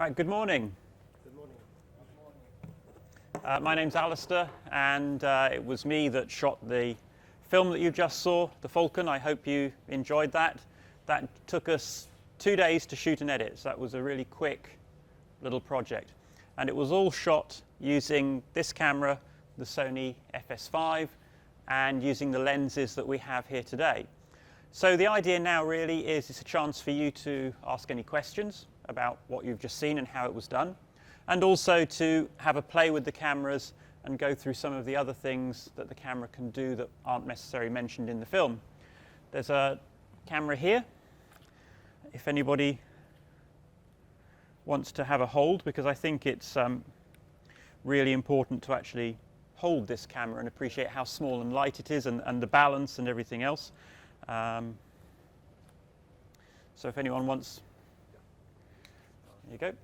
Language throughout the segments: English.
All right, good morning. Good morning. My name's Alister, and it was me that shot the film that you just saw, the Falcon. I hope you enjoyed that. That took us 2 days to shoot and edit, so that was a really quick little project. And it was all shot using this camera, the Sony FS5, and using the lenses that we have here today. So the idea now really is it's a chance for you to ask any questions about what you've just seen and how it was done, and also to have a play with the cameras and go through some of the other things that the camera can do that aren't necessarily mentioned in the film. There's a camera here, if anybody wants to have a hold, because I think it's really important to actually hold this camera and appreciate how small and light it is, and the balance and everything else. So if anyone wants, there you go.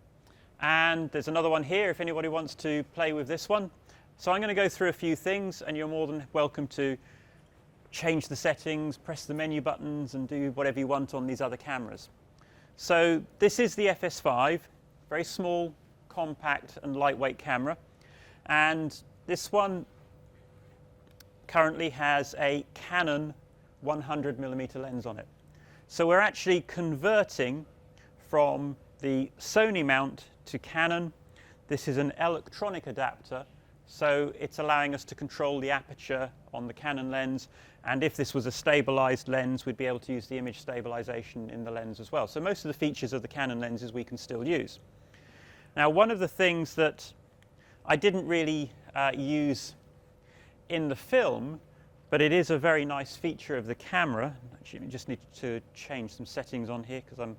And there's another one here if anybody wants to play with this one. So I'm going to go through a few things, and you're more than welcome to change the settings, press the menu buttons, and do whatever you want on these other cameras. So this is the FS5, very small, compact and lightweight camera. And this one currently has a Canon 100mm lens on it. So we're actually converting from the Sony mount to Canon. This is an electronic adapter, so it's allowing us to control the aperture on the Canon lens, and if this was a stabilized lens, we'd be able to use the image stabilization in the lens as well. So most of the features of the Canon lenses we can still use. Now, one of the things that I didn't really use in the film, but it is a very nice feature of the camera. Actually, I just need to change some settings on here because I'm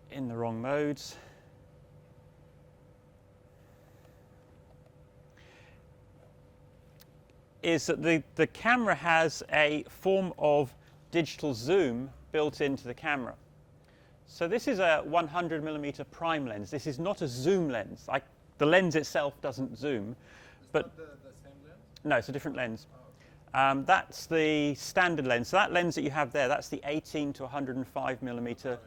in the wrong modes. Is that the camera has a form of digital zoom built into the camera. So this is a 100mm prime lens. This is not a zoom lens. The lens itself doesn't zoom. But the same lens? No, it's a different lens. Oh, okay. That's the standard lens. So that lens that you have there, that's the 18 to 105mm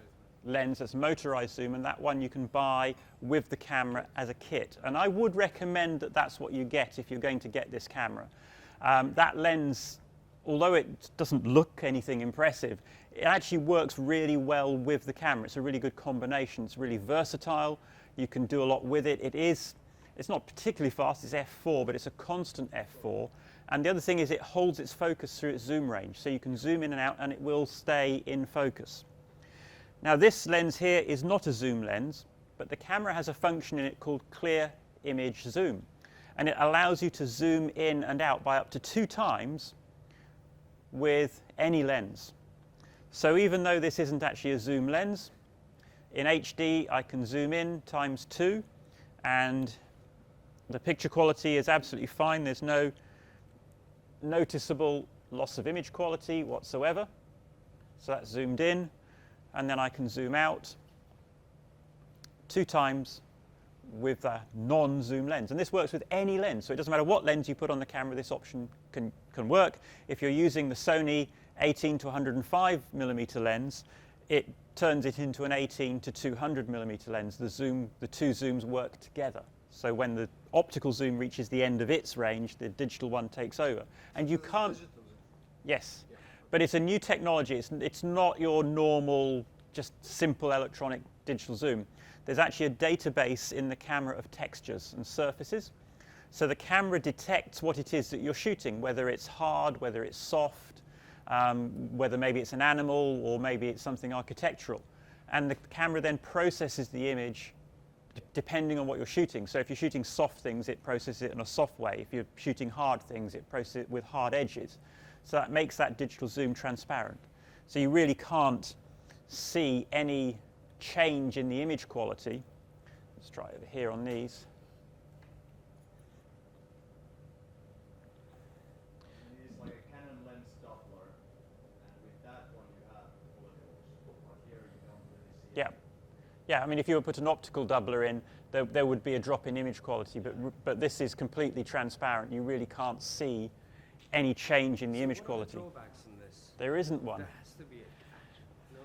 lens. That's motorized zoom, and that one you can buy with the camera as a kit. And I would recommend that that's what you get if you're going to get this camera. That lens, although it doesn't look anything impressive, it actually works really well with the camera. It's a really good combination. It's really versatile. You can do a lot with it. It's not particularly fast, it's f4, but it's a constant f4. And the other thing is it holds its focus through its zoom range. So you can zoom in and out and it will stay in focus. Now this lens here is not a zoom lens, but the camera has a function in it called clear image zoom. And it allows you to zoom in and out by up to 2 times with any lens. So even though this isn't actually a zoom lens, in HD I can zoom in times 2, and the picture quality is absolutely fine. There's no noticeable loss of image quality whatsoever. So that's zoomed in, and then I can zoom out 2 times with a non-zoom lens. And this works with any lens, so it doesn't matter what lens you put on the camera, this option can work. If you're using the Sony 18 to 105mm lens, it turns it into an 18 to 200mm lens. The 2 zooms work together. So when the optical zoom reaches the end of its range, the digital one takes over. And you can't... Yes, yeah. But it's a new technology. It's not your normal, just simple electronic digital zoom. There's actually a database in the camera of textures and surfaces. So the camera detects what it is that you're shooting, whether it's hard, whether it's soft, whether maybe it's an animal or maybe it's something architectural. And the camera then processes the image depending on what you're shooting. So if you're shooting soft things, it processes it in a soft way. If you're shooting hard things, it processes it with hard edges. So that makes that digital zoom transparent. So you really can't see any change in the image quality. Let's try over here on these. You use like a Canon lens Doppler, and with that one you have follicles, but here you don't really see. Yeah. Yeah, I mean, if you were to put an optical doubler in, there would be a drop in image quality, but this is completely transparent. You really can't see any change in the image quality. What are the drawbacks in this? There isn't one. There has to be a catch. No?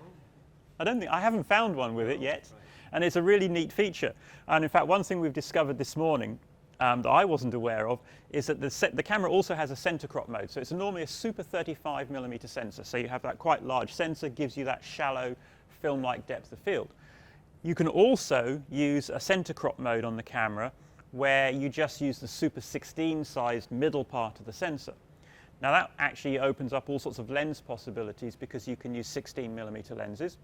I haven't found one with it yet, and it's a really neat feature. And in fact, one thing we've discovered this morning that I wasn't aware of is that the camera also has a center crop mode. So it's normally a super 35mm sensor. So you have that quite large sensor, gives you that shallow film-like depth of field. You can also use a center crop mode on the camera where you just use the super 16 sized middle part of the sensor. Now that actually opens up all sorts of lens possibilities because you can use 16mm lenses,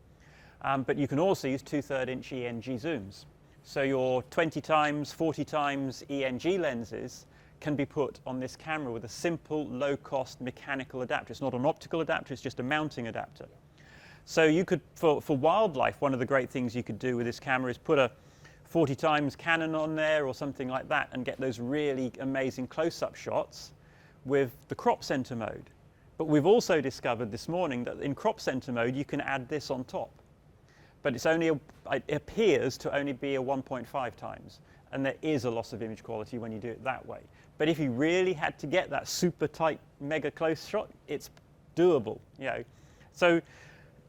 but you can also use 2/3 inch ENG zooms. So your 20 times, 40 times ENG lenses can be put on this camera with a simple, low-cost mechanical adapter. It's not an optical adapter, it's just a mounting adapter. So you could, for wildlife, one of the great things you could do with this camera is put a 40 times Canon on there or something like that and get those really amazing close-up shots with the crop center mode. But we've also discovered this morning that in crop center mode you can add this on top. But it appears to only be a 1.5 times, and there is a loss of image quality when you do it that way. But if you really had to get that super tight, mega close shot, it's doable. So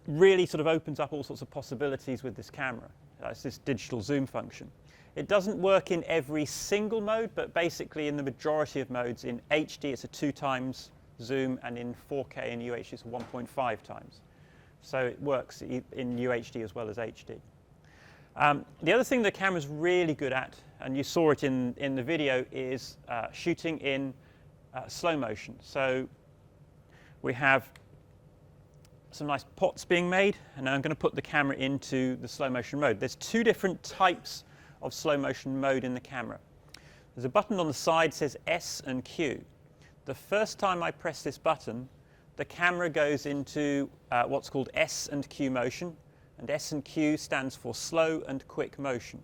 really sort of opens up all sorts of possibilities with this camera. That's this digital zoom function. It doesn't work in every single mode, but basically in the majority of modes, in HD it's a 2 times zoom, and in 4K and UHD it's 1.5 times. So it works in UHD as well as HD. The other thing the camera's really good at, and you saw it in the video, is shooting in slow motion. So we have some nice pots being made, and I'm going to put the camera into the slow motion mode. There's 2 different types of slow motion mode in the camera. There's a button on the side that says S and Q. The first time I press this button, the camera goes into what's called S and Q motion, and S and Q stands for slow and quick motion.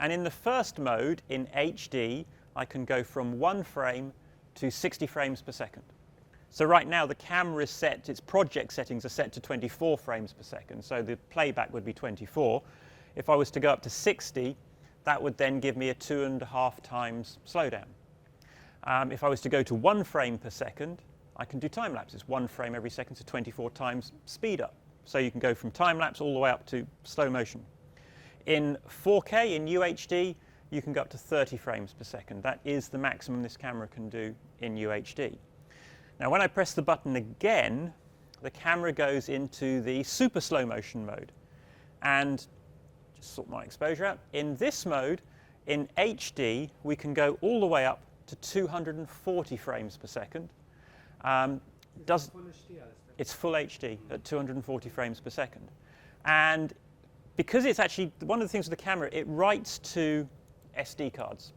And in the first mode, in HD, I can go from 1 frame to 60 frames per second. So right now the camera is set, its project settings are set to 24 frames per second, so the playback would be 24. If I was to go up to 60, that would then give me a 2.5 times slowdown. If I was to go to 1 frame per second, I can do time lapses, 1 frame every second, so 24 times speed up. So you can go from time lapse all the way up to slow motion. In 4K, in UHD, you can go up to 30 frames per second. That is the maximum this camera can do in UHD. Now when I press the button again, the camera goes into the super slow motion mode. And just sort my exposure out. In this mode, in HD, we can go all the way up to 240 frames per second. It's full HD at 240 frames per second. And because it's actually, one of the things with the camera, it writes to SD cards.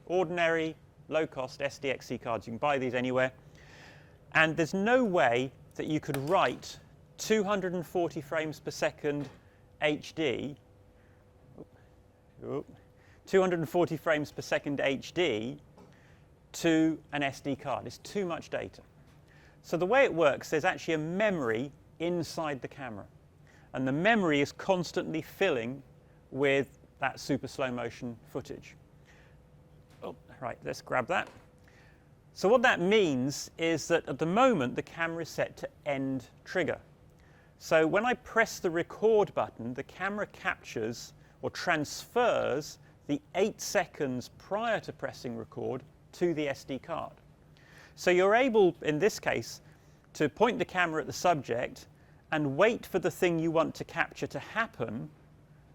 Ordinary, low-cost SDXC cards. You can buy these anywhere. And there's no way that you could write 240 frames per second HD, 240 frames per second HD to an SD card. It's too much data. So the way it works, there's actually a memory inside the camera. And the memory is constantly filling with that super slow motion footage. Oh, right, let's grab that. So what that means is that at the moment, the camera is set to end trigger. So when I press the record button, the camera captures or transfers the 8 seconds prior to pressing record to the SD card. So you're able, in this case, to point the camera at the subject and wait for the thing you want to capture to happen,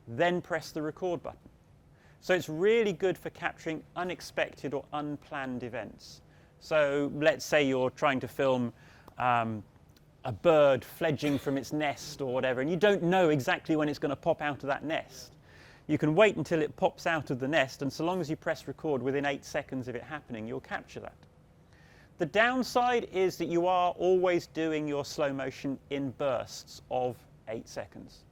then press the record button. So it's really good for capturing unexpected or unplanned events. So let's say you're trying to film a bird fledging from its nest or whatever, and you don't know exactly when it's going to pop out of that nest. You can wait until it pops out of the nest, and so long as you press record within 8 seconds of it happening, you'll capture that. The downside is that you are always doing your slow motion in bursts of 8 seconds.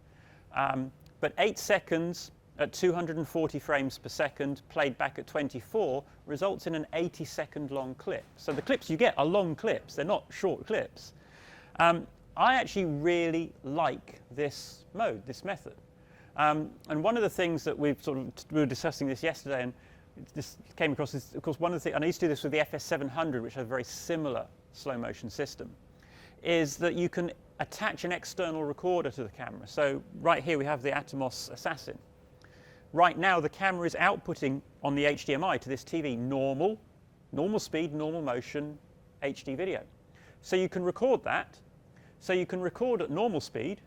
But 8 seconds at 240 frames per second, played back at 24, results in an 80-second long clip. So the clips you get are long clips. They're not short clips. I actually really like this mode, this method. And one of the things that we were discussing this yesterday, and this came across is, of course, one of the things, and I used to do this with the FS700, which has a very similar slow motion system, is that you can attach an external recorder to the camera. So right here we have the Atomos Assassin. Right now the camera is outputting on the HDMI to this TV normal speed, normal motion, HD video. So you can record that. So you can record at normal speed,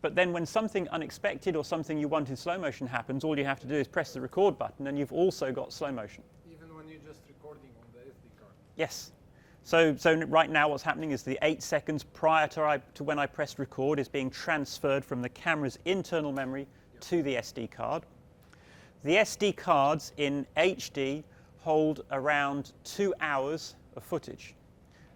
but then when something unexpected or something you want in slow motion happens, all you have to do is press the record button and you've also got slow motion. Even when you're just recording on the SD card. Yes. So right now what's happening is the 8 seconds prior to when I pressed record is being transferred from the camera's internal memory to the SD card. The SD cards in HD hold around 2 hours of footage.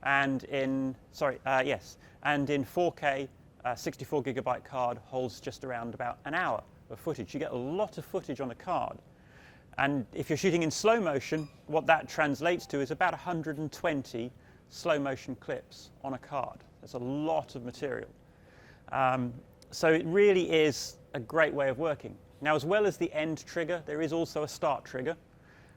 And in 4K, 64 gigabyte card holds just around about an hour of footage. You get a lot of footage on a card. And if you're shooting in slow motion, what that translates to is about 120 slow motion clips on a card. That's a lot of material. So it really is a great way of working. Now, as well as the end trigger, there is also a start trigger.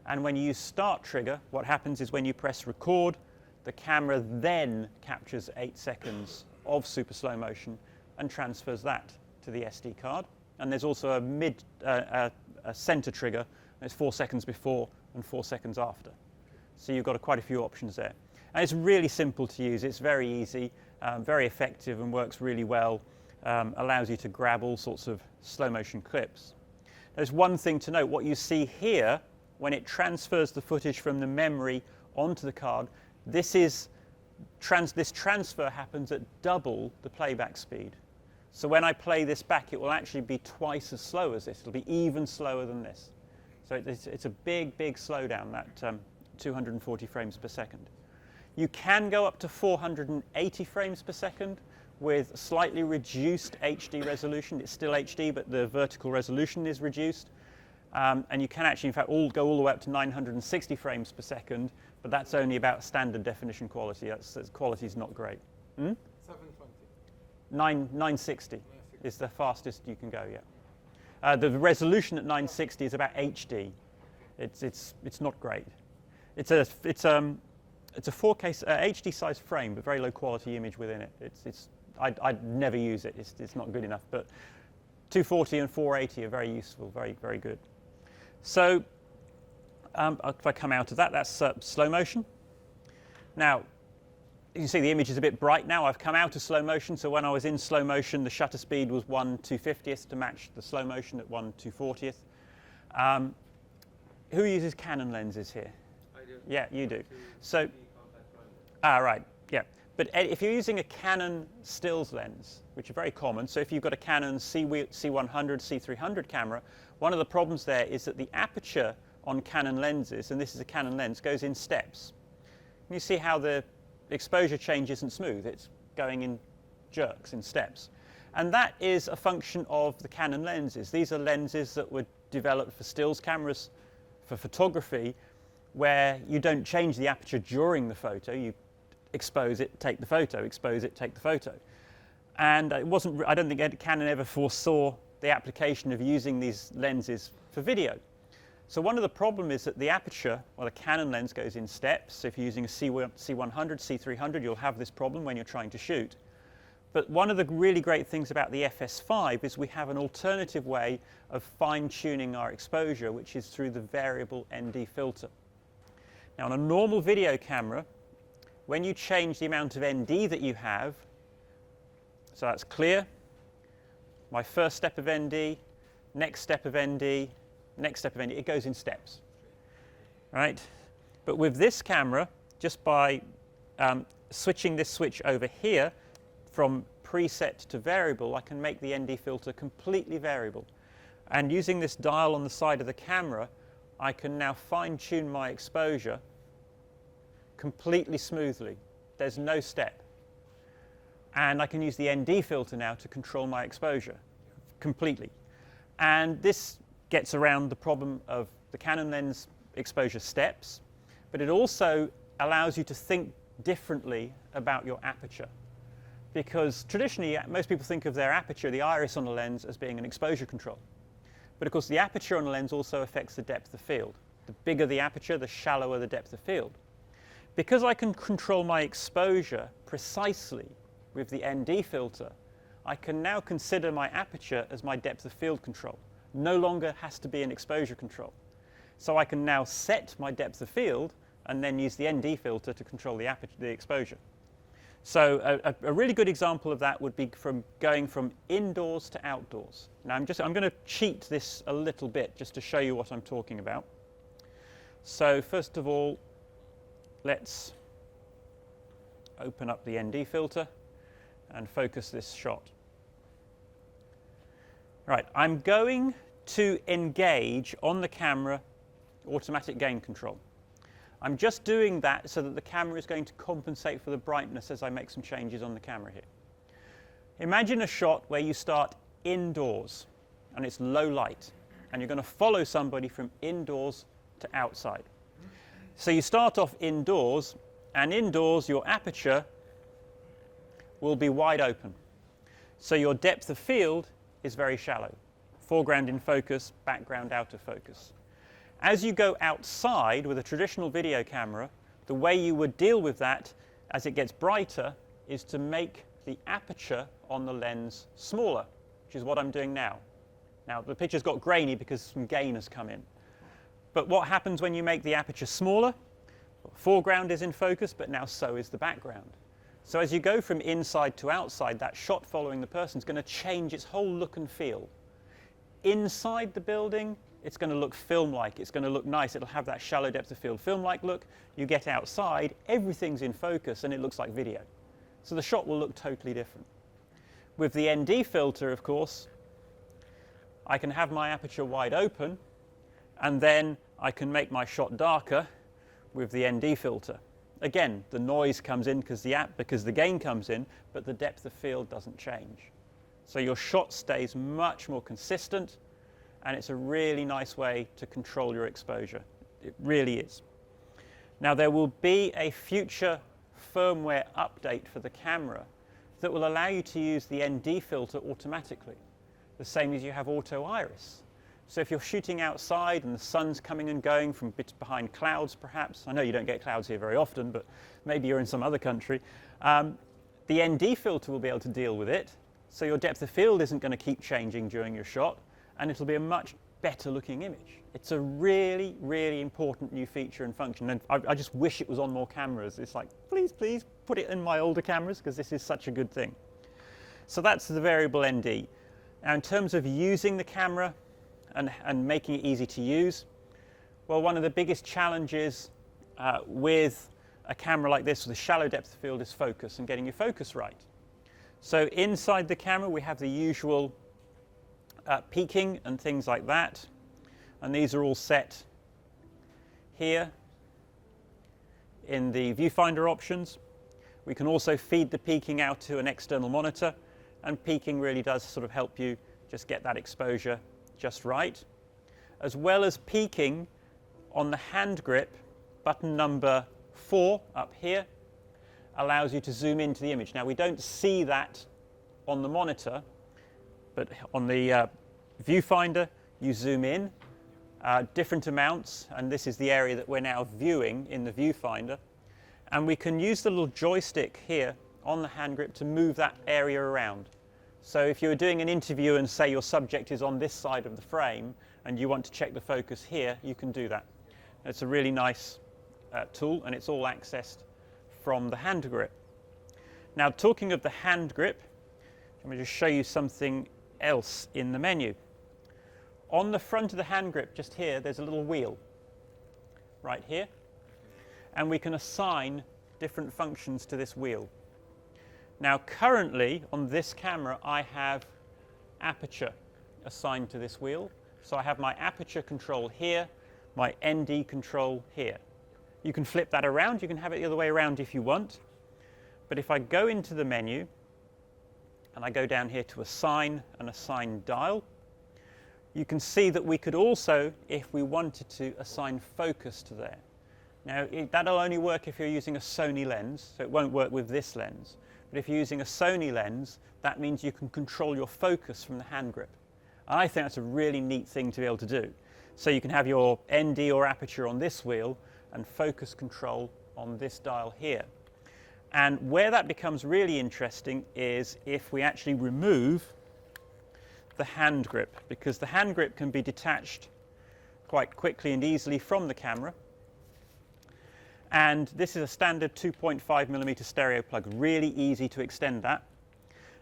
And when you use start trigger, what happens is when you press record, the camera then captures 8 seconds of super slow motion and transfers that to the SD card. And there's also a center trigger. It's 4 seconds before and 4 seconds after. So you've got quite a few options there. And it's really simple to use. It's very easy, very effective, and works really well. Allows you to grab all sorts of slow motion clips. There's one thing to note. What you see here, when it transfers the footage from the memory onto the card, this transfer happens at double the playback speed. So when I play this back, it will actually be twice as slow as this. It'll be even slower than this. So it's a big slowdown, that 240 frames per second. You can go up to 480 frames per second with slightly reduced HD resolution. It's still HD, but the vertical resolution is reduced. And you can actually, in fact, go all the way up to 960 frames per second, but that's only about standard definition quality. That quality is not great. 720. 960 is the fastest you can go, yeah. The resolution at 960 is about HD. It's not great. It's a 4K HD size frame, but very low quality image within it. I'd never use it. It's not good enough. But 240 and 480 are very useful, very good. So if I come out of that, that's slow motion. Now, you can see the image is a bit bright now. I've come out of slow motion, so when I was in slow motion, the shutter speed was 1/250th to match the slow motion at 1/240th. Who uses Canon lenses here? I do. Yeah, you do. So, right, yeah. But if you're using a Canon stills lens, which are very common, so if you've got a Canon C100, C300 camera, one of the problems there is that the aperture on Canon lenses, and this is a Canon lens, goes in steps. And you see how the exposure change isn't smooth. It's going in jerks, in steps. And that is a function of the Canon lenses. These are lenses that were developed for stills cameras, for photography, where you don't change the aperture during the photo. You expose it, take the photo, expose it, take the photo. And I don't think Canon ever foresaw the application of using these lenses for video. So one of the problems is that the aperture, well, the Canon lens goes in steps. So if you're using a C100, C300, you'll have this problem when you're trying to shoot. But one of the really great things about the FS5 is we have an alternative way of fine-tuning our exposure, which is through the variable ND filter. Now, on a normal video camera, when you change the amount of ND that you have, so that's clear, my first step of ND, next step of ND, next step of ND, it goes in steps, right? But with this camera, just by switching this switch over here from preset to variable, I can make the ND filter completely variable. And using this dial on the side of the camera, I can now fine-tune my exposure completely smoothly. There's no step. And I can use the ND filter now to control my exposure completely. And this gets around the problem of the Canon lens exposure steps, but it also allows you to think differently about your aperture. Because traditionally, most people think of their aperture, the iris on a lens, as being an exposure control. But of course, the aperture on a lens also affects the depth of field. The bigger the aperture, the shallower the depth of field. Because I can control my exposure precisely with the ND filter, I can now consider my aperture as my depth of field control. No longer has to be an exposure control. So I can now set my depth of field and then use the ND filter to control the exposure. So a really good example of that would be from going from indoors to outdoors. Now I'm going to cheat this a little bit just to show you what I'm talking about. So first of all, let's open up the ND filter and focus this shot. Right, I'm going to engage on the camera automatic gain control. I'm just doing that so that the camera is going to compensate for the brightness as I make some changes on the camera here. Imagine a shot where you start indoors and it's low light and you're going to follow somebody from indoors to outside. So you start off indoors, and indoors your aperture will be wide open. So your depth of field is very shallow. Foreground in focus, background out of focus. As you go outside with a traditional video camera, the way you would deal with that as it gets brighter is to make the aperture on the lens smaller, which is what I'm doing now. Now the picture's got grainy because some gain has come in. But what happens when you make the aperture smaller? Foreground is in focus, but now so is the background. So as you go from inside to outside, that shot following the person is going to change its whole look and feel. Inside the building, it's going to look film-like. It's going to look nice. It'll have that shallow depth of field film-like look. You get outside, everything's in focus, and it looks like video. So the shot will look totally different. With the ND filter, of course, I can have my aperture wide open, and then I can make my shot darker with the ND filter. Again, the noise comes in because the gain comes in, but the depth of field doesn't change. So your shot stays much more consistent, and it's a really nice way to control your exposure. It really is. Now there will be a future firmware update for the camera that will allow you to use the ND filter automatically, the same as you have auto iris. So if you're shooting outside and the sun's coming and going from bits behind clouds perhaps, I know you don't get clouds here very often, but maybe you're in some other country, the ND filter will be able to deal with it, so your depth of field isn't going to keep changing during your shot, and it'll be a much better looking image. It's a really, really important new feature and function, and I just wish it was on more cameras. It's like, please, please put it in my older cameras because this is such a good thing. So that's the variable ND. Now in terms of using the camera and making it easy to use, well, one of the biggest challenges with a camera like this with a shallow depth of field is focus and getting your focus right. So inside the camera we have the usual peaking and things like that, and these are all set here in the viewfinder options. We can also feed the peaking out to an external monitor, and peaking really does sort of help you just get that exposure just right. As well as peaking on the hand grip, button number 4 up here allows you to zoom into the image. Now we don't see that on the monitor, but on the viewfinder you zoom in different amounts, and this is the area that we're now viewing in the viewfinder, and we can use the little joystick here on the hand grip to move that area around. So if you're doing an interview and say your subject is on this side of the frame and you want to check the focus here, you can do that. It's a really nice tool, and it's all accessed from the hand grip. Now talking of the hand grip, let me just show you something else in the menu. On the front of the hand grip just here there's a little wheel right here, and we can assign different functions to this wheel. Now currently on this camera I have aperture assigned to this wheel, so I have my aperture control here, my ND control here. You can flip that around, you can have it the other way around if you want, but if I go into the menu and I go down here to assign and assign dial, you can see that we could also, if we wanted to, assign focus to there. Now that'll only work if you're using a Sony lens, so it won't work with this lens. But if you're using a Sony lens, that means you can control your focus from the hand grip. And I think that's a really neat thing to be able to do. So you can have your ND or aperture on this wheel and focus control on this dial here. And where that becomes really interesting is if we actually remove the hand grip, because the hand grip can be detached quite quickly and easily from the camera. And this is a standard 2.5mm stereo plug, really easy to extend that.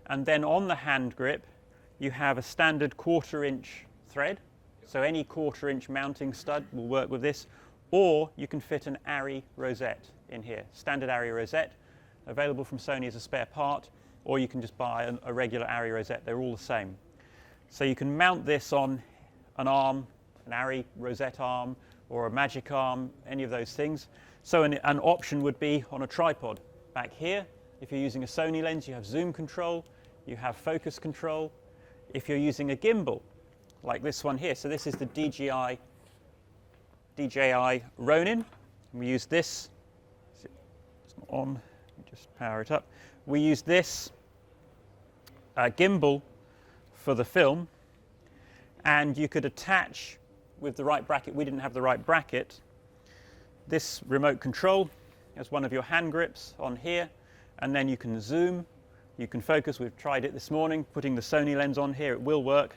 And then on the hand grip, you have a standard 1/4 inch thread. So any 1/4 inch mounting stud will work with this. Or you can fit an ARRI rosette in here, standard ARRI rosette, available from Sony as a spare part, or you can just buy a regular ARRI rosette. They're all the same. So you can mount this on an arm, an ARRI rosette arm, or a magic arm, any of those things. So an option would be on a tripod. Back here, if you're using a Sony lens, you have zoom control, you have focus control. If you're using a gimbal, like this one here, so this is the DJI Ronin. We use this, it's not on, let me just power it up. We use this gimbal for the film, and you could attach with the right bracket, we didn't have the right bracket, this remote control as one of your hand grips on here, and then you can zoom, you can focus. We've tried it this morning, putting the Sony lens on here, it will work.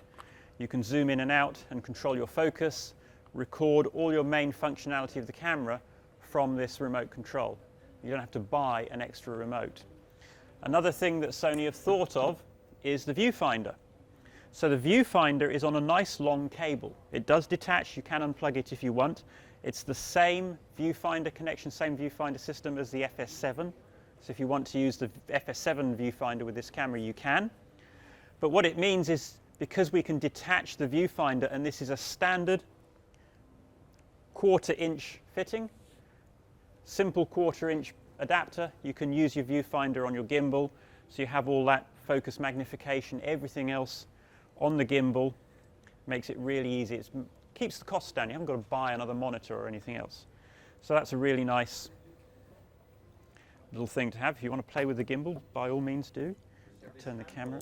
You can zoom in and out and control your focus, record all your main functionality of the camera from this remote control. You don't have to buy an extra remote. Another thing that Sony have thought of is the viewfinder. So the viewfinder is on a nice long cable. It does detach, you can unplug it if you want. It's the same viewfinder connection, same viewfinder system as the FS7. So if you want to use the FS7 viewfinder with this camera, you can. But what it means is, because we can detach the viewfinder, and this is a standard 1/4 inch fitting, simple 1/4 inch adapter, you can use your viewfinder on your gimbal, so you have all that focus magnification, everything else on the gimbal, makes it really easy. It keeps the costs down, you haven't got to buy another monitor or anything else. So that's a really nice little thing to have. If you want to play with the gimbal, by all means do. Turn the camera.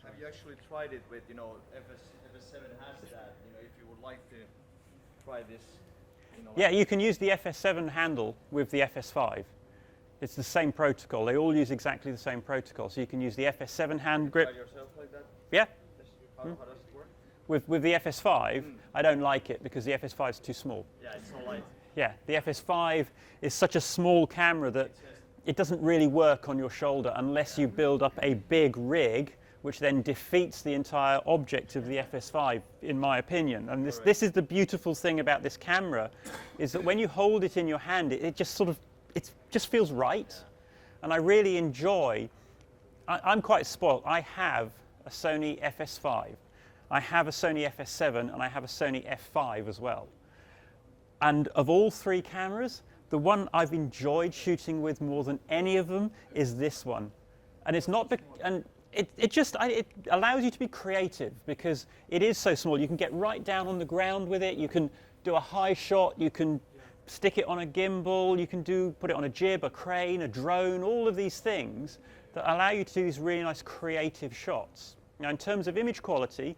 Have you actually tried it with, FS7 has that, if you would like to try this? Yeah, you can use the FS7 handle with the FS5. It's the same protocol. They all use exactly the same protocol. So you can use the FS7 hand grip. Try yourself like that? Yeah. How does it work? With the FS5, I don't like it because the FS5 is too small. Yeah, it's so light. Yeah, the FS5 is such a small camera that it doesn't really work on your shoulder unless you build up a big rig, which then defeats the entire object of the FS5, in my opinion. And this is the beautiful thing about this camera, is that when you hold it in your hand, it just feels right. And I really enjoy, I'm quite spoiled. I have a Sony FS5, I have a Sony FS7, and I have a Sony F5 as well. And of all three cameras, the one I've enjoyed shooting with more than any of them is this one. And it's not, it allows you to be creative because it is so small. You can get right down on the ground with it. You can do a high shot. You can stick it on a gimbal. You can put it on a jib, a crane, a drone, all of these things that allow you to do these really nice creative shots. Now, in terms of image quality,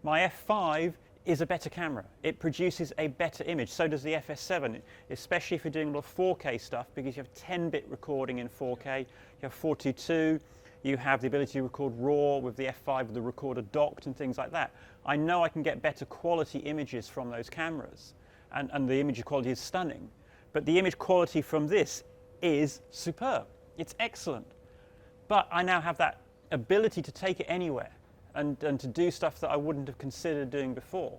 my F5 is a better camera. It produces a better image. So does the FS7, especially if you're doing a lot of 4K stuff, because you have 10-bit recording in 4K, you have 422, you have the ability to record RAW with the F5 with the recorder docked and things like that. I know I can get better quality images from those cameras, and the image quality is stunning. But the image quality from this is superb. It's excellent. But I now have that ability to take it anywhere and to do stuff that I wouldn't have considered doing before.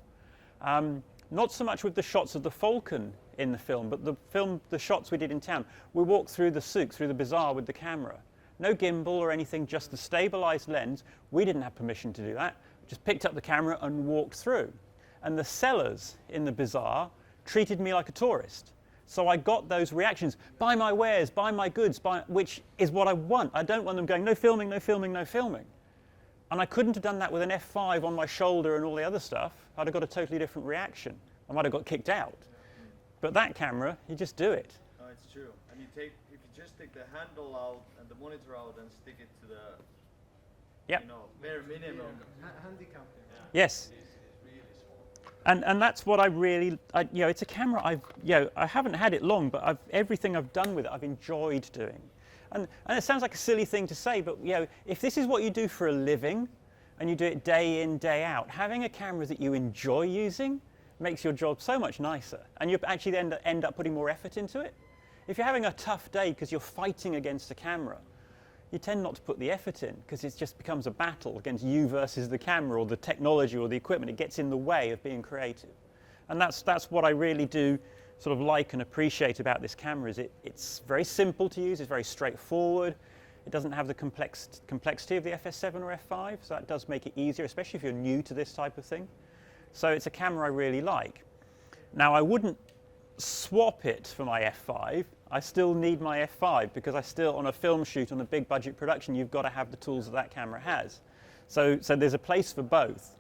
Not so much with the shots of the Falcon in the film, but the shots we did in town. We walked through the souk, through the bazaar with the camera. No gimbal or anything, just the stabilized lens. We didn't have permission to do that. Just picked up the camera and walked through. And the sellers in the bazaar treated me like a tourist. So I got those reactions, buy my wares, buy my goods, which is what I want. I don't want them going, no filming, no filming, no filming. And I couldn't have done that with an F5 on my shoulder and all the other stuff. I'd have got a totally different reaction. I might have got kicked out. But that camera, you just do it. No, it's true. And if you just take the handle out and the monitor out and stick it to the bare minimum. Handy camera. Yes. And that's what I really, it's a camera I haven't had it long, but everything I've done with it, I've enjoyed doing. And it sounds like a silly thing to say, but if this is what you do for a living, and you do it day in, day out, having a camera that you enjoy using makes your job so much nicer, and you actually then end up putting more effort into it. If you're having a tough day because you're fighting against a camera, you tend not to put the effort in because it just becomes a battle against you versus the camera or the technology or the equipment. It gets in the way of being creative. And that's what I really do sort of like and appreciate about this camera is it's very simple to use, it's very straightforward. It doesn't have the complexity of the FS7 or F5, so that does make it easier, especially if you're new to this type of thing. So it's a camera I really like. Now I wouldn't swap it for my F5. I still need my F5 because I still, on a film shoot, on a big budget production, you've got to have the tools that camera has. So there's a place for both.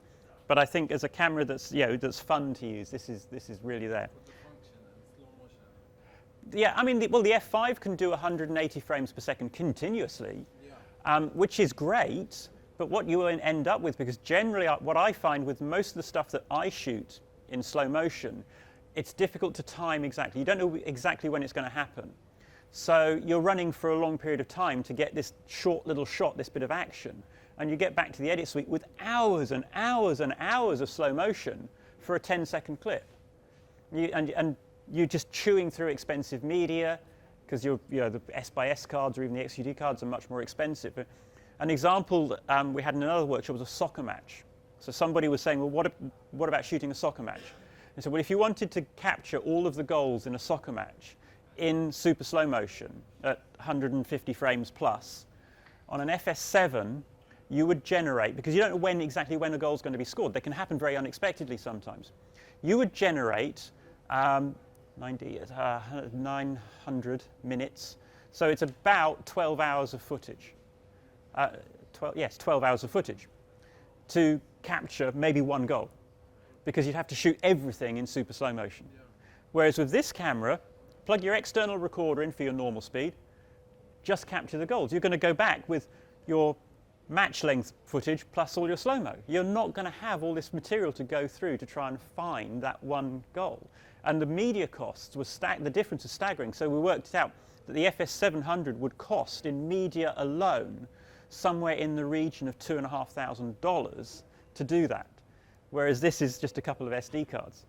But I think as a camera that's that's fun to use, this is really there. For the function and slow motion. Yeah, I mean, the F5 can do 180 frames per second continuously, which is great. But what you end up with, because generally what I find with most of the stuff that I shoot in slow motion, it's difficult to time exactly. You don't know exactly when it's going to happen. So you're running for a long period of time to get this short little shot, this bit of action. And you get back to the edit suite with hours and hours and hours of slow motion for a 10-second clip. And you're just chewing through expensive media because the S/S cards or even the XUD cards are much more expensive. An example we had in another workshop was a soccer match. So somebody was saying, well, what about shooting a soccer match? And so, well, if you wanted to capture all of the goals in a soccer match in super slow motion at 150 frames plus, on an FS7, you would generate, because you don't know exactly when a goal is going to be scored. They can happen very unexpectedly sometimes. You would generate 900 minutes. So it's about 12 hours of footage. 12 hours of footage to capture maybe one goal, because you'd have to shoot everything in super slow motion. Yeah. Whereas with this camera, plug your external recorder in for your normal speed, just capture the goals. You're going to go back with your match length footage plus all your slow-mo. You're not going to have all this material to go through to try and find that one goal. And the media costs were the difference is staggering. So we worked it out that the FS700 would cost in media alone somewhere in the region of $2,500 to do that, whereas this is just a couple of SD cards.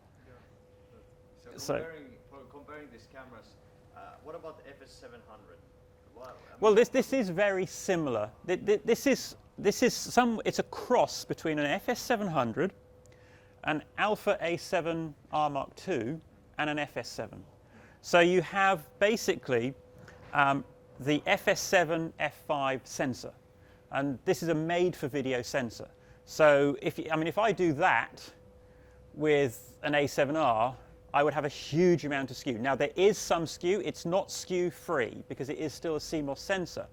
So comparing these cameras, what about the FS700? Well, this is very similar. It's a cross between an FS700, an Alpha A7R Mark II, and an FS7. So you have basically the FS7 F5 sensor, and this is a made-for-video sensor. So if I do that with an A7R, I would have a huge amount of skew. Now there is some skew. It's not skew-free because it is still a CMOS sensor,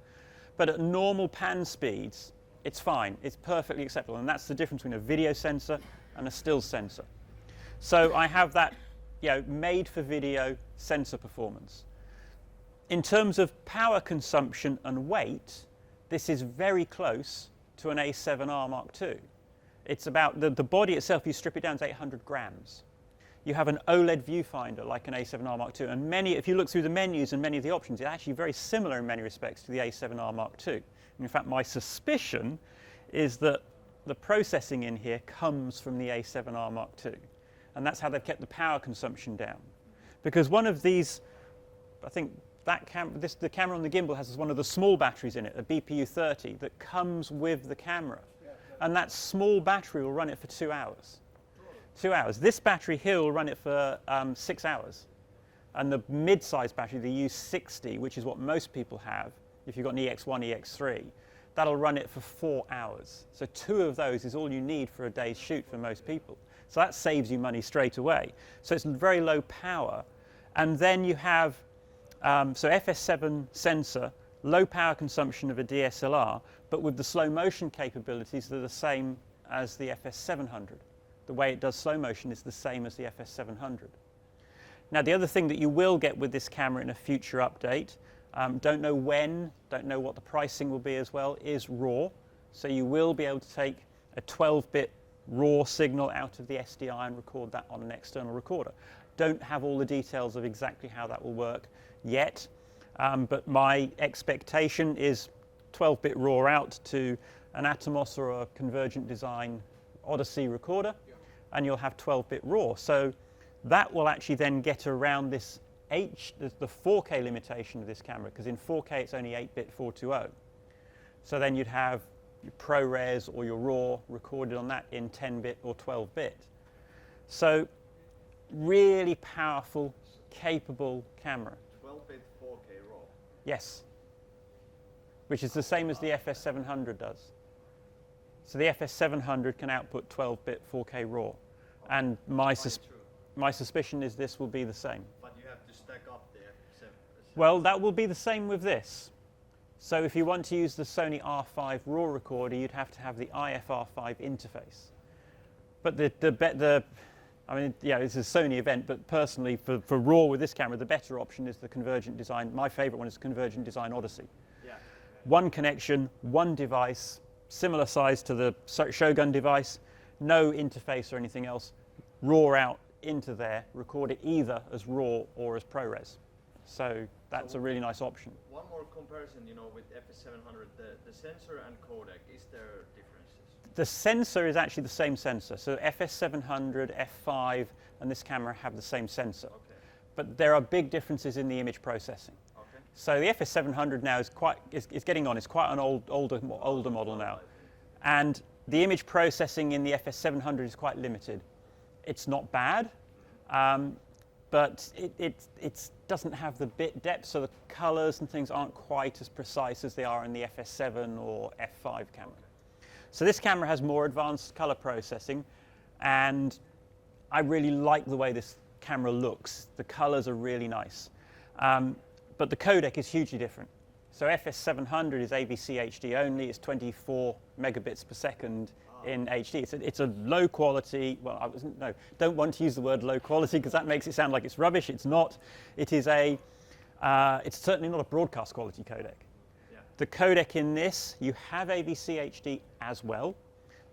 but at normal pan speeds, it's fine. It's perfectly acceptable, and that's the difference between a video sensor and a still sensor. So I have that, made-for-video sensor performance. In terms of power consumption and weight, this is very close to an A7R Mark II. It's about the body itself. You strip it down to 800 grams. You have an OLED viewfinder like an A7R Mark II, and if you look through the menus and many of the options, it's actually very similar in many respects to the A7R Mark II. And in fact, my suspicion is that the processing in here comes from the A7R Mark II, and that's how they've kept the power consumption down. Because one of these, I think the camera on the gimbal has one of the small batteries in it, a BPU30, that comes with the camera, and that small battery will run it for 2 hours. 2 hours. This battery here will run it for 6 hours. And the mid-size battery, the U60, which is what most people have, if you've got an EX1, EX3, that'll run it for 4 hours. So 2 of those is all you need for a day's shoot for most people. So that saves you money straight away. So it's very low power. And then you have, FS7 sensor, low power consumption of a DSLR, but with the slow motion capabilities that are the same as the FS700. The way it does slow motion is the same as the FS700. Now, the other thing that you will get with this camera in a future update, don't know when, don't know what the pricing will be as well, is RAW. So you will be able to take a 12-bit RAW signal out of the SDI and record that on an external recorder. Don't have all the details of exactly how that will work yet. But my expectation is 12-bit RAW out to an Atomos or a Convergent Design Odyssey recorder, and you'll have 12-bit RAW. So that will actually then get around this the 4K limitation of this camera, because in 4K it's only 8-bit 420. So then you'd have your ProRes or your RAW recorded on that in 10-bit or 12-bit. So really powerful, capable camera. 12-bit 4K RAW. Yes. Which is the same as the FS700 does. So the FS700 can output 12-bit 4K RAW. And my suspicion is this will be the same. But you have to stack up the F7. Well, that will be the same with this. So if you want to use the Sony R5 RAW recorder, you'd have to have the IFR5 interface. But I mean, yeah, it's a Sony event, but personally, for RAW with this camera, the better option is the Convergent Design. My favorite one is Convergent Design Odyssey. Yeah. One connection, one device, similar size to the Shogun device, no interface or anything else, RAW out into there, record it either as RAW or as ProRes. So that's a really nice option. One more comparison, with FS700, the sensor and codec, is there differences? The sensor is actually the same sensor. So FS700, F5, and this camera have the same sensor. Okay. But there are big differences in the image processing. Okay. So the FS700 now is getting on. It's quite an older model now. And the image processing in the FS700 is quite limited. It's not bad, but it doesn't have the bit depth, so the colors and things aren't quite as precise as they are in the FS7 or F5 camera. So this camera has more advanced color processing, and I really like the way this camera looks. The colors are really nice. But the codec is hugely different. So FS700 is AVC HD only. It's 24 megabits per second in HD. It's a low quality, well, don't want to use the word low quality because that makes it sound like it's rubbish. It's not. It is it's certainly not a broadcast quality codec. Yeah. The codec in this, you have AVC HD as well,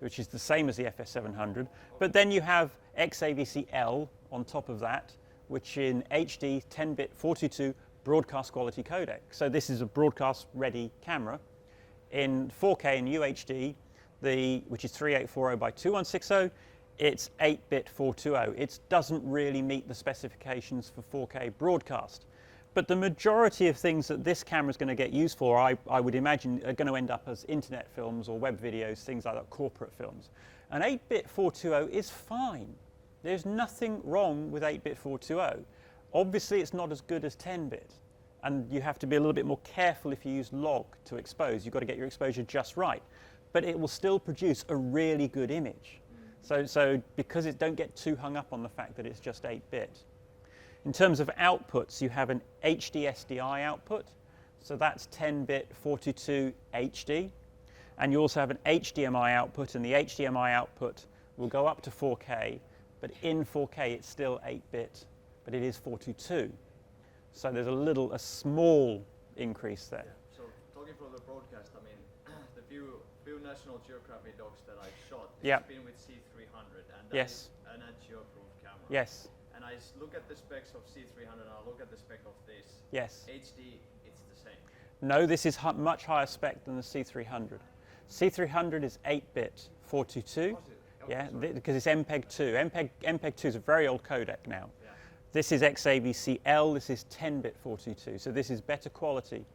which is the same as the FS700, but then you have XAVC-L on top of that, which in HD 10-bit 422 broadcast quality codec. So this is a broadcast ready camera. In 4K and UHD, which is 3840 by 2160, it's 8-bit 420. It doesn't really meet the specifications for 4K broadcast. But the majority of things that this camera is going to get used for, I would imagine, are going to end up as internet films or web videos, things like that, corporate films. And 8-bit 420 is fine. There's nothing wrong with 8-bit 420. Obviously, it's not as good as 10-bit. And you have to be a little bit more careful if you use log to expose. You've got to get your exposure just right. But it will still produce a really good image. So because don't get too hung up on the fact that it's just 8-bit. In terms of outputs, you have an HD SDI output. So that's 10-bit 422 HD. And you also have an HDMI output, and the HDMI output will go up to 4K. But in 4K, it's still 8-bit, but it is 422. So there's a small increase there. Yeah. So talking from the broadcast, I mean, the few National Geographic docs that I shot, it's been with C300, and that is an NGO-approved camera. Yes. And I look at the specs of C300, and I look at the spec of this. Yes. HD, it's the same. No, this is much higher spec than the C300. C300 is 8-bit 422. Yeah, because it's MPEG-2. MPEG-2 is a very old codec now. Yeah. This is XAVC-L. This is 10-bit 422. So this is better quality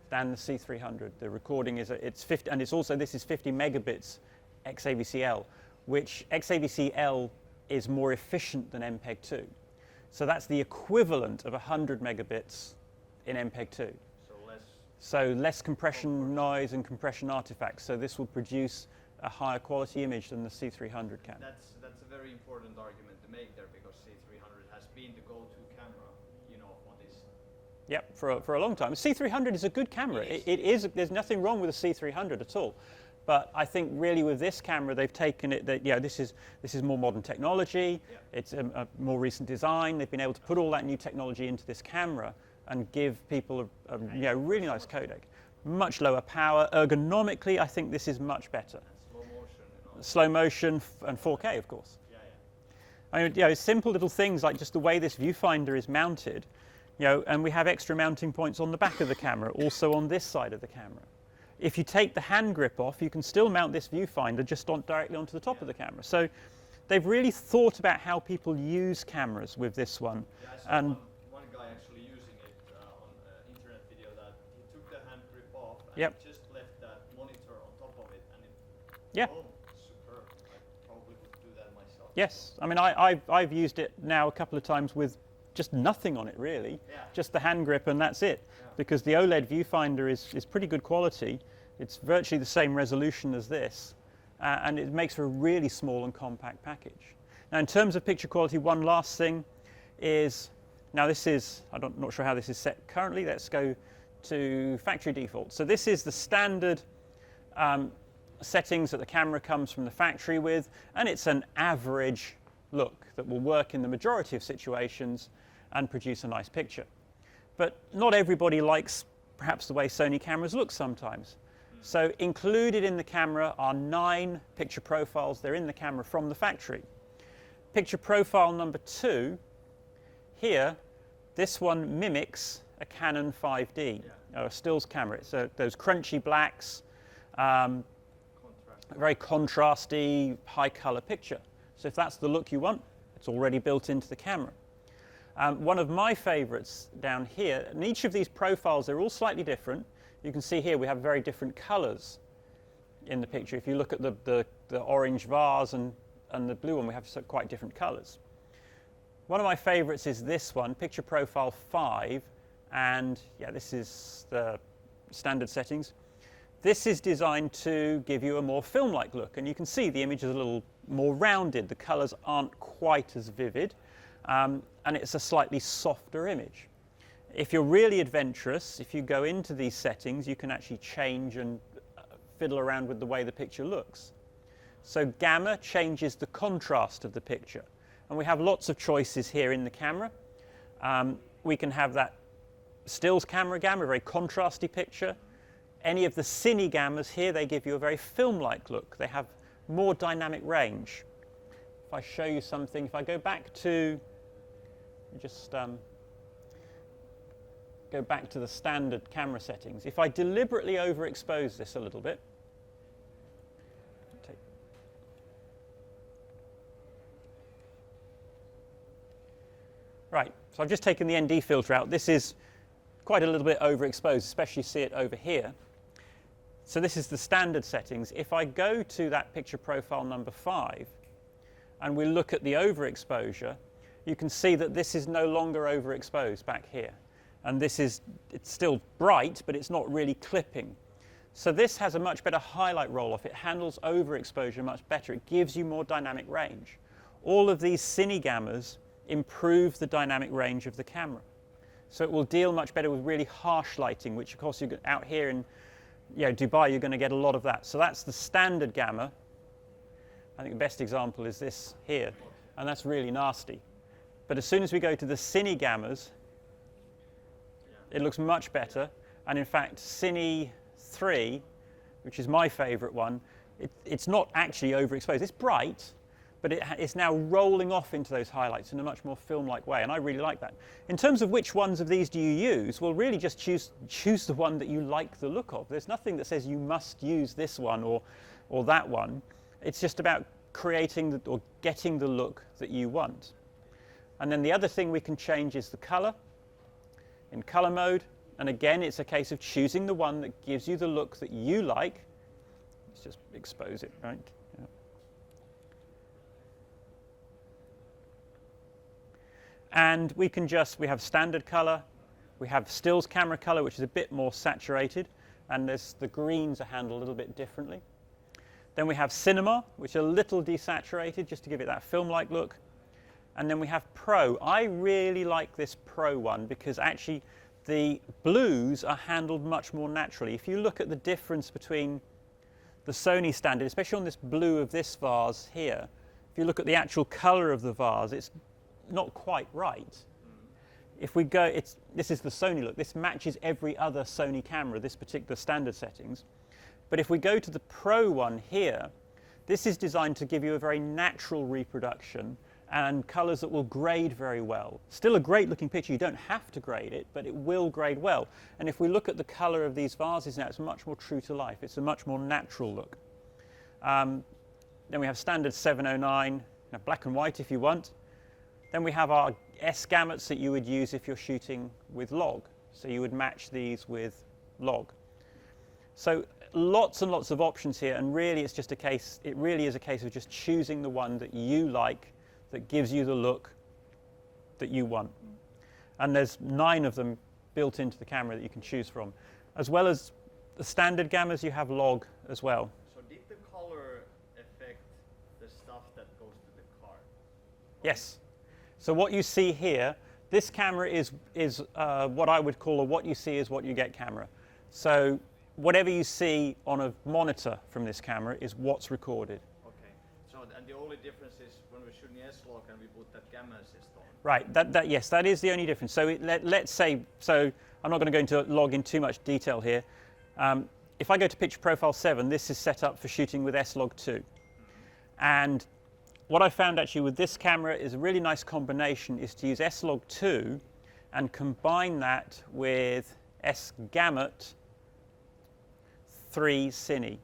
than the C300. The recording is it's 50, and this is 50 megabits XAVC-L, which XAVC-L is more efficient than MPEG-2. So that's the equivalent of 100 megabits in MPEG-2. So less compression noise and compression artifacts. So this will produce a higher quality image than the C300 can. That's a very important argument to make there, because C300 has been the go-to camera, on this. Yep, for a long time. C300 is a good camera. It is. There's nothing wrong with the C300 at all. But I think really with this camera, they've taken it that this is more modern technology. Yeah. It's a more recent design. They've been able to put all that new technology into this camera and give people a really nice codec. Much lower power. Ergonomically, I think this is much better. And slow motion. Slow motion and 4K, of course. Yeah, yeah. I mean, simple little things like just the way this viewfinder is mounted. And we have extra mounting points on the back of the camera, also on this side of the camera. If you take the hand grip off, you can still mount this viewfinder just directly onto the top of the camera. So they've really thought about how people use cameras with this one. Yeah, I saw one guy actually using it on an internet video that he took the hand grip off and he just left that monitor on top of it, and it superb. I probably would do that myself. Yes, I mean I've used it now a couple of times with just nothing on it really, just the hand grip and that's it. Because the OLED viewfinder is pretty good quality. It's virtually the same resolution as this, and it makes for a really small and compact package. Now in terms of picture quality, one last thing is, now this is, I'm not sure how this is set currently, let's go to factory default. So this is the standard settings that the camera comes from the factory with, and it's an average look that will work in the majority of situations and produce a nice picture. But not everybody likes perhaps the way Sony cameras look sometimes. So included in the camera are 9 picture profiles. They're in the camera from the factory. Picture profile number 2, here, this one mimics a Canon 5D, a stills camera. So those crunchy blacks, very contrasty, high color picture. So if that's the look you want, it's already built into the camera. One of my favorites down here, and each of these profiles, they're all slightly different. You can see here we have very different colors in the picture. If you look at the orange vase and the blue one, we have quite different colors. One of my favorites is this one, picture profile 5, and this is the standard settings. This is designed to give you a more film-like look, and you can see the image is a little more rounded. The colors aren't quite as vivid. And it's a slightly softer image. If you're really adventurous, if you go into these settings, you can actually change and fiddle around with the way the picture looks. So gamma changes the contrast of the picture. And we have lots of choices here in the camera. We can have that stills camera gamma, a very contrasty picture. Any of the cine gammas here, they give you a very film-like look. They have more dynamic range. If I show you something, if I go back to just go back to the standard camera settings. If I deliberately overexpose this a little bit, right, so I've just taken the ND filter out. This is quite a little bit overexposed, especially see it over here. So this is the standard settings. If I go to that picture profile number 5 and we look at the overexposure, you can see that this is no longer overexposed back here. And it's still bright, but it's not really clipping. So this has a much better highlight roll-off. It handles overexposure much better. It gives you more dynamic range. All of these cine gammas improve the dynamic range of the camera. So it will deal much better with really harsh lighting, which of course you out here in Dubai, you're going to get a lot of that. So that's the standard gamma. I think the best example is this here, and that's really nasty. But as soon as we go to the cine gammas, it looks much better. And in fact, Cine 3, which is my favorite one, it's not actually overexposed. It's bright, but it's now rolling off into those highlights in a much more film-like way, and I really like that. In terms of which ones of these do you use, well, really just choose the one that you like the look of. There's nothing that says you must use this one or that one. It's just about creating or getting the look that you want. And then the other thing we can change is the color in color mode. And again, it's a case of choosing the one that gives you the look that you like. Let's just expose it, right? Yeah. And we have standard color. We have stills camera color, which is a bit more saturated. And the greens are handled a little bit differently. Then we have cinema, which is a little desaturated, just to give it that film-like look. And then we have Pro. I really like this Pro one because actually the blues are handled much more naturally. If you look at the difference between the Sony standard, especially on this blue of this vase here, if you look at the actual color of the vase, it's not quite right. If we go, this is the Sony look. This matches every other Sony camera, this particular standard settings. But if we go to the Pro one here, this is designed to give you a very natural reproduction and colors that will grade very well. Still a great looking picture, you don't have to grade it, but it will grade well. And if we look at the color of these vases now, it's much more true to life. It's a much more natural look. Then we have standard 709, black and white if you want. Then we have our S gamuts that you would use if you're shooting with log. So you would match these with log. So lots and lots of options here, and really it's just a case, it really is a case of just choosing the one that you like, that gives you the look that you want. And there's 9 of them built into the camera that you can choose from. As well as the standard gammas, you have log as well. So did the color affect the stuff that goes to the car? Yes. So what you see here, this camera is what I would call a what you see is what you get camera. So whatever you see on a monitor from this camera is what's recorded. Okay. So and the only difference is when we're shooting S-Log and we put that gamma assist on. Right. Yes, that is the only difference. So let's say, so I'm not going to go into log in too much detail here. If I go to picture profile 7, this is set up for shooting with S-Log 2. And what I found actually with this camera is a really nice combination is to use S-Log 2 and combine that with S-Gamut 3 Cine.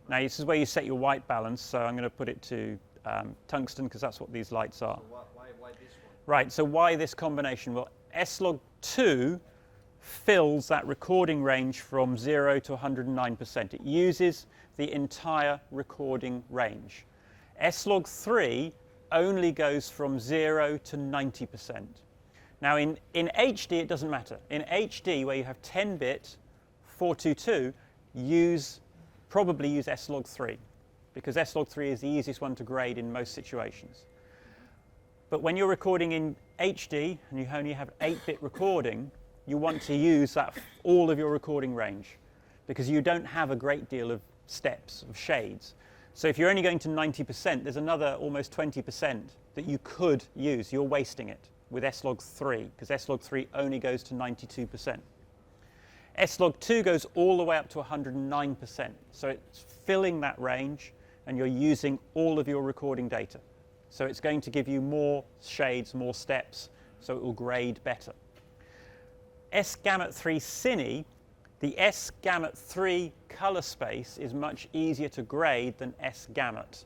Now this is where you set your white balance, so I'm going to put it to tungsten because that's what these lights are. So why this one? Right, so why this combination? Well, S-Log 2 fills that recording range from 0 to 109%. It uses the entire recording range. S-Log 3 only goes from 0 to 90%. Now in HD it doesn't matter. In HD, where you have 10-bit 422, probably use S-Log 3 because S-Log 3 is the easiest one to grade in most situations. But when you're recording in HD and you only have 8-bit recording, you want to use all of your recording range because you don't have a great deal of steps, of shades. So if you're only going to 90%, there's another almost 20% that you could use. You're wasting it with S-Log 3 because S-Log 3 only goes to 92%. S-Log 2 goes all the way up to 109%. So it's filling that range and you're using all of your recording data. So it's going to give you more shades, more steps, so it will grade better. S-Gamut 3 Cine, the S-Gamut 3 color space is much easier to grade than S-Gamut.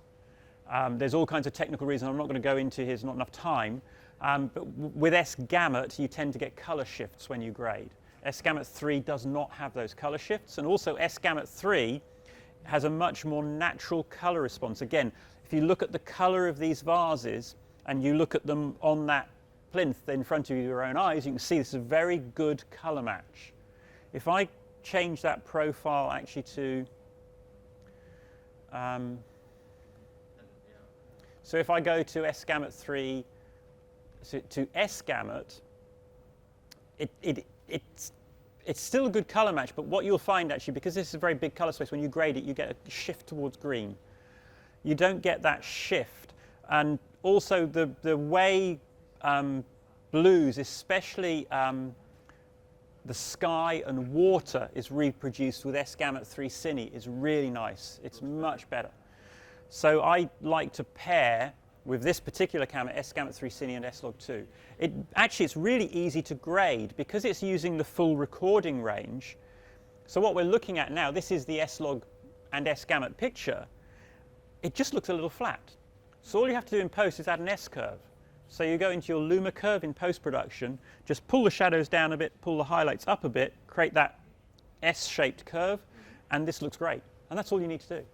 There's all kinds of technical reasons I'm not going to go into here, there's not enough time. But with S-Gamut, you tend to get color shifts when you grade. S-Gamut 3 does not have those color shifts, and also S-Gamut 3 has a much more natural color response. Again, if you look at the color of these vases and you look at them on that plinth in front of you with your own eyes, you can see this is a very good color match. If I change that profile actually to so if I go to S-Gamut 3 to S-Gamut, it's still a good color match, but what you'll find actually, because this is a very big color space, when you grade it, you get a shift towards green. You don't get that shift. And also the way blues, especially the sky and water is reproduced with S-Gamut 3 Cine is really nice. It's much better. So I like to pair with this particular camera, S-Gamut 3 Cine and S-Log 2. Actually, it's really easy to grade because it's using the full recording range. So what we're looking at now, this is the S-Log and S-Gamut picture. It just looks a little flat. So all you have to do in post is add an S-curve. So you go into your Luma curve in post-production, just pull the shadows down a bit, pull the highlights up a bit, create that S-shaped curve, and this looks great. And that's all you need to do.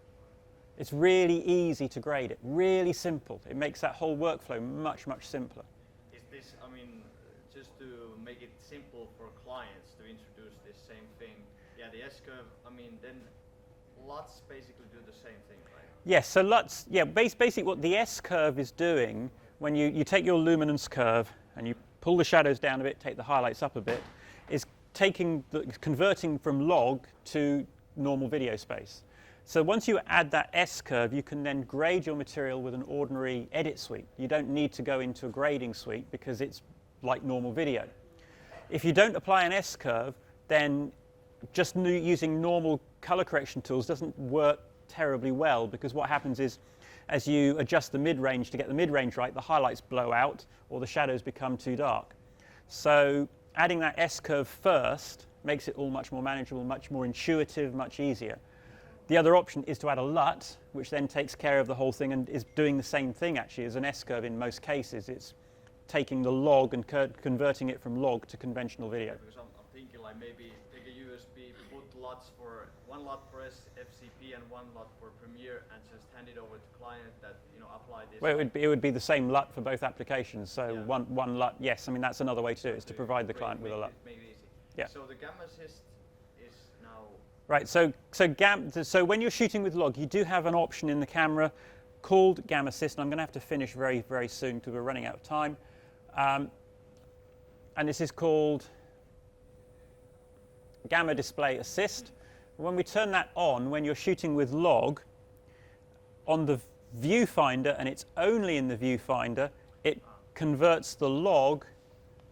It's really easy to grade it, really simple. It makes that whole workflow much, much simpler. Is this, I mean, just to make it simple for clients to introduce this same thing, yeah, the S-curve, I mean, then LUTs basically do the same thing, right? Yes, so LUTs, yeah, basically what the S-curve is doing, when you take your luminance curve and you pull the shadows down a bit, take the highlights up a bit, is converting from log to normal video space. So once you add that S-curve, you can then grade your material with an ordinary edit suite. You don't need to go into a grading suite because it's like normal video. If you don't apply an S-curve, then just using normal color correction tools doesn't work terribly well because what happens is as you adjust the mid-range to get the mid-range right, the highlights blow out or the shadows become too dark. So adding that S-curve first makes it all much more manageable, much more intuitive, much easier. The other option is to add a LUT, which then takes care of the whole thing and is doing the same thing actually as an S-curve in most cases. It's taking the log and converting it from log to conventional video. Because I'm thinking like maybe take a USB, put LUTs for one LUT for FCP and one LUT for Premiere, and just hand it over to client that apply this. Well, it would be the same LUT for both applications. So yeah. one LUT, yes. I mean that's another way to do it, is to provide the client with a LUT. Make it easy. Yeah. So the Gamma Assist is now. Right. So when you're shooting with log, you do have an option in the camera called Gamma Assist, and I'm going to have to finish very, very soon because we're running out of time. And this is called Gamma Display Assist. When we turn that on, when you're shooting with log, on the viewfinder, and it's only in the viewfinder, it converts the log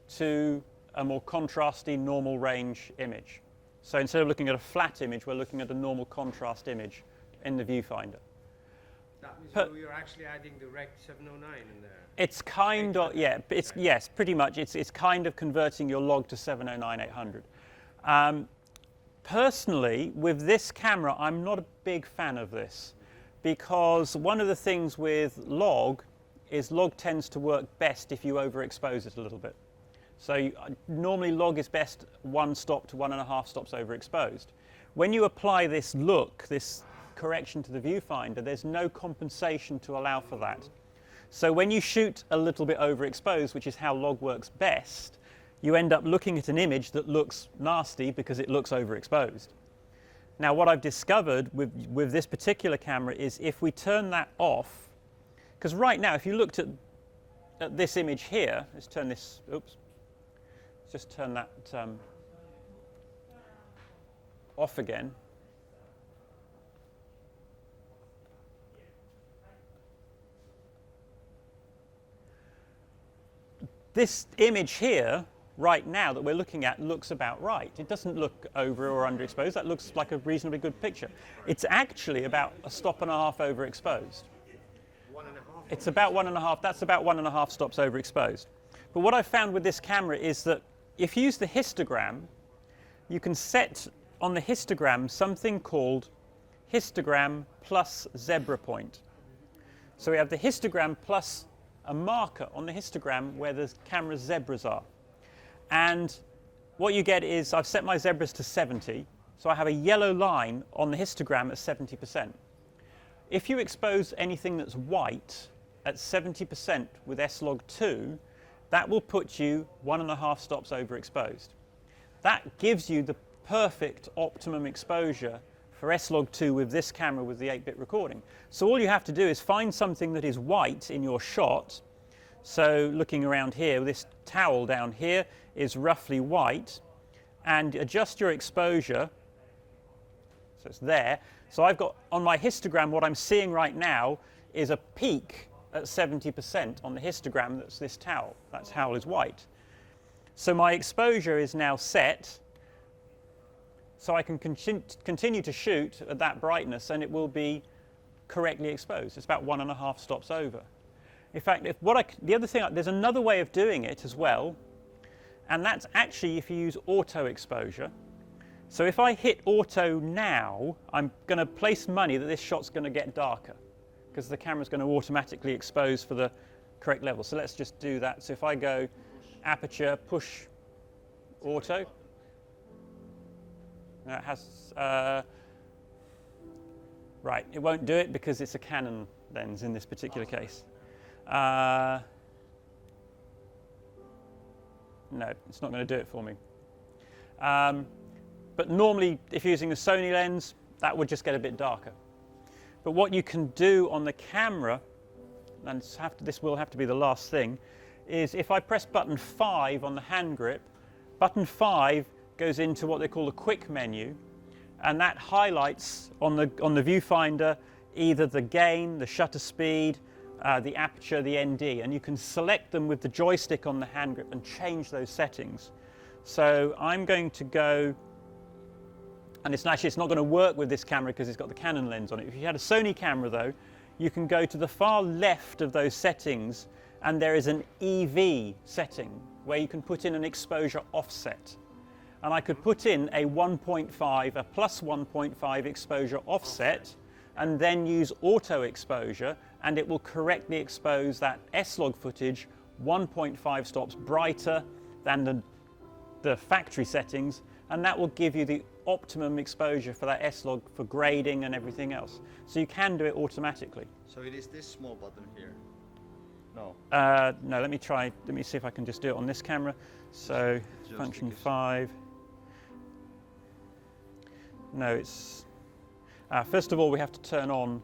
to a more contrasty normal range image. So instead of looking at a flat image, we're looking at a normal contrast image in the viewfinder. That means you're actually adding the Rec 709 in there. It's kind of, yeah, yes, pretty much. It's kind of converting your log to 709-800. Personally, with this camera, I'm not a big fan of this because one of the things with log is log tends to work best if you overexpose it a little bit. So normally log is best 1 stop to 1.5 stops overexposed. When you apply this look, this correction to the viewfinder, there's no compensation to allow for that. So when you shoot a little bit overexposed, which is how log works best, you end up looking at an image that looks nasty because it looks overexposed. Now what I've discovered with this particular camera is if we turn that off, because right now if you looked at this image here, let's turn this, oops, just turn that off again. This image here, right now, that we're looking at looks about right. It doesn't look over or underexposed. That looks like a reasonably good picture. It's actually about 1.5 stops overexposed. 1.5? It's about 1.5. That's about 1.5 stops overexposed. But what I've found with this camera is that if you use the histogram, you can set on the histogram something called histogram plus zebra point. So we have the histogram plus a marker on the histogram where the camera's zebras are. And what you get is I've set my zebras to 70, so I have a yellow line on the histogram at 70%. If you expose anything that's white at 70% with S-Log2, that will put you 1.5 stops overexposed. That gives you the perfect optimum exposure for S-Log2 with this camera with the 8-bit recording. So all you have to do is find something that is white in your shot. So looking around here, this towel down here is roughly white, and adjust your exposure. So it's there. So I've got on my histogram, what I'm seeing right now is a peak at 70% on the histogram. That's this towel. That towel is white. So my exposure is now set. So I can continue to shoot at that brightness and it will be correctly exposed. It's about 1.5 stops over. In fact, the other thing, there's another way of doing it as well, and that's actually if you use auto exposure. So if I hit auto now, I'm going to place money that this shot's going to get darker because the camera's going to automatically expose for the correct level. So let's just do that. So if I go aperture, push auto, now it has, right, it won't do it because it's a Canon lens in this particular case. No, it's not going to do it for me. But normally, if you're using a Sony lens, that would just get a bit darker. But what you can do on the camera, and this will have to be the last thing, is if I press button 5 on the hand grip, button 5 goes into what they call the quick menu, and that highlights on the viewfinder either the gain, the shutter speed, the aperture, the ND, and you can select them with the joystick on the hand grip and change those settings. So I'm going to go, and it's not going to work with this camera because it's got the Canon lens on it. If you had a Sony camera though, you can go to the far left of those settings and there is an EV setting where you can put in an exposure offset. And I could put in a 1.5, a plus 1.5 exposure offset, and then use auto exposure, and it will correctly expose that S-Log footage 1.5 stops brighter than the factory settings, and that will give you the optimum exposure for that S-Log for grading and everything else. So you can do it automatically. So it is this small button here? No. No, let me see if I can just do it on this camera. So function 5. No, it's, first of all we have to turn on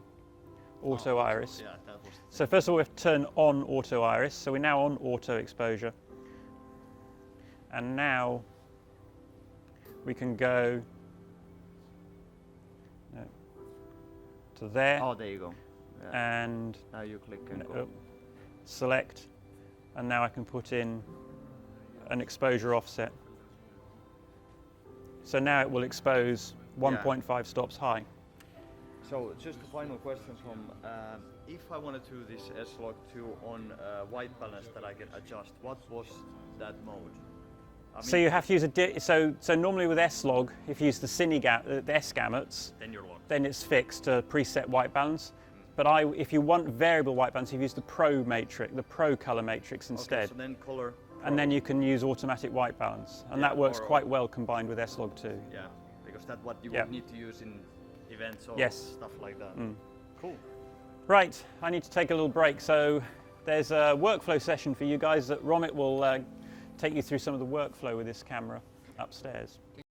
auto iris. Yeah, that was So first of all we have to turn on auto iris. So we're now on auto exposure. And now we can go to there. Oh, there you go. Yeah. And now you click and go. Select, and now I can put in an exposure offset. So now it will expose 1.5 stops high. So just a final question from, if I want to do this S-Log 2 on white balance that I can adjust, what was that mode? So you have to use so normally with S-Log, if you use the the S gamuts, Then you're locked. then it's fixed to preset white balance. But if you want variable white balance, you use the Pro matrix, the Pro color matrix instead. Okay, so then color. And then you can use automatic white balance, and that works quite well combined with S-Log 2. Yeah, because that's what you would need to use in events or stuff like that. Cool. Right, I need to take a little break. So there's a workflow session for you guys that Romit will take you through some of the workflow with this camera upstairs.